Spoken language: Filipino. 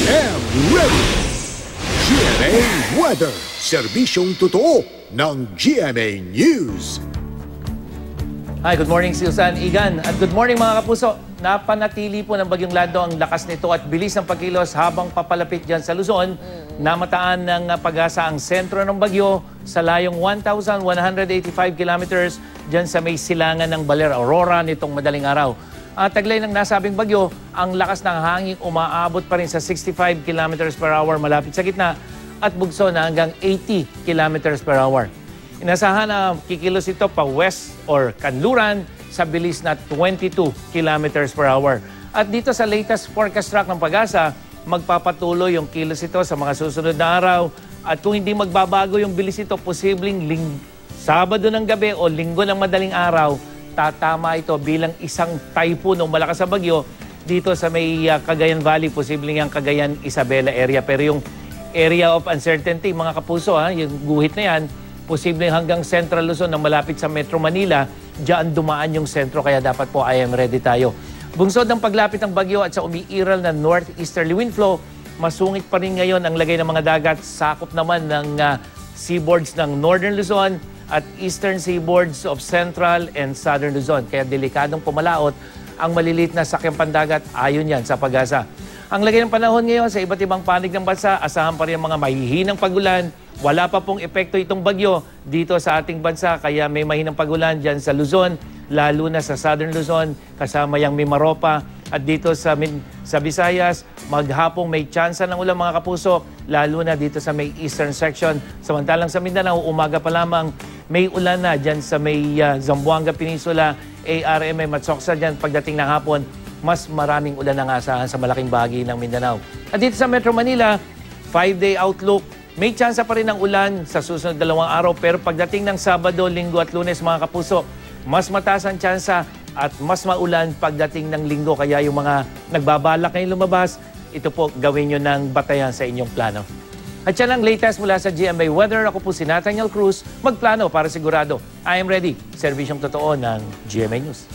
am ready. GMA Weather, serbisyong totoo ng GMA News. Hi, good morning Susan, Igan, at good morning mga kapuso. Napanatili po ng Bagyong Lando ang lakas nito at bilis ng pagkilos habang papalapit dyan sa Luzon. Namataan ng pag-asa ang sentro ng bagyo sa layong 1,185 kilometers dyan sa may silangan ng Baler Aurora nitong madaling araw. At taglay ng nasabing bagyo, ang lakas ng hangin umaabot pa rin sa 65 kilometers per hour malapit sa gitna at bugso na hanggang 80 kilometers per hour. Inasahan na kikilos ito pa west or kanluran sa bilis na 22 kilometers per hour. At dito sa latest forecast track ng pag-asa, magpapatuloy yung kilos ito sa mga susunod na araw. At kung hindi magbabago yung bilis ito, posibleng Sabado ng gabi o Linggo ng madaling araw, tatama ito bilang isang typhoon o malakas na bagyo dito sa may Cagayan Valley, posibleng yung Cagayan Isabela area. Pero yung area of uncertainty, mga kapuso, yung guhit na yan, posibleng hanggang Central Luzon na malapit sa Metro Manila, diyan dumaan yung sentro kaya dapat po I am ready tayo. Bungsod ng paglapit ng bagyo at sa umiiral na northeasterly wind flow, masungit pa rin ngayon ang lagay ng mga dagat, sakop naman ng seaboards ng Northern Luzon at eastern seaboards of Central and Southern Luzon. Kaya delikadong pumalaot ang maliliit na sakyang pandagat ayon yan sa pag-asa. Ang lagay ng panahon ngayon sa iba't ibang panig ng bansa, asahan pa rin ang mga mahihinang pagulan. Wala pa pong epekto itong bagyo dito sa ating bansa, kaya may mahinang pagulan dyan sa Luzon, lalo na sa Southern Luzon, kasama yung Mimaropa. At dito sa Visayas, maghapong may tsansa ng ulan mga kapuso, lalo na dito sa may eastern section. Samantalang sa Mindanao, umaga pa lamang may ulan na dyan sa may Zamboanga Peninsula, ARMM at Soksa dyan pagdating ng hapon. Mas maraming ulan ang asahan sa malaking bahagi ng Mindanao. At dito sa Metro Manila, 5-day outlook, may tsansa pa rin ng ulan sa susunod 2 araw, pero pagdating ng Sabado, Linggo at Lunes mga kapuso, mas mataas ang tsansa at mas maulan pagdating ng Linggo. Kaya yung mga nagbabalak ngayong lumabas, ito po gawin nyo ng batayan sa inyong plano. At yan ang latest mula sa GMA Weather. Ako po si Nathaniel Cruz, magplano para sigurado. I am ready. Serbisyong totoo ng GMA News.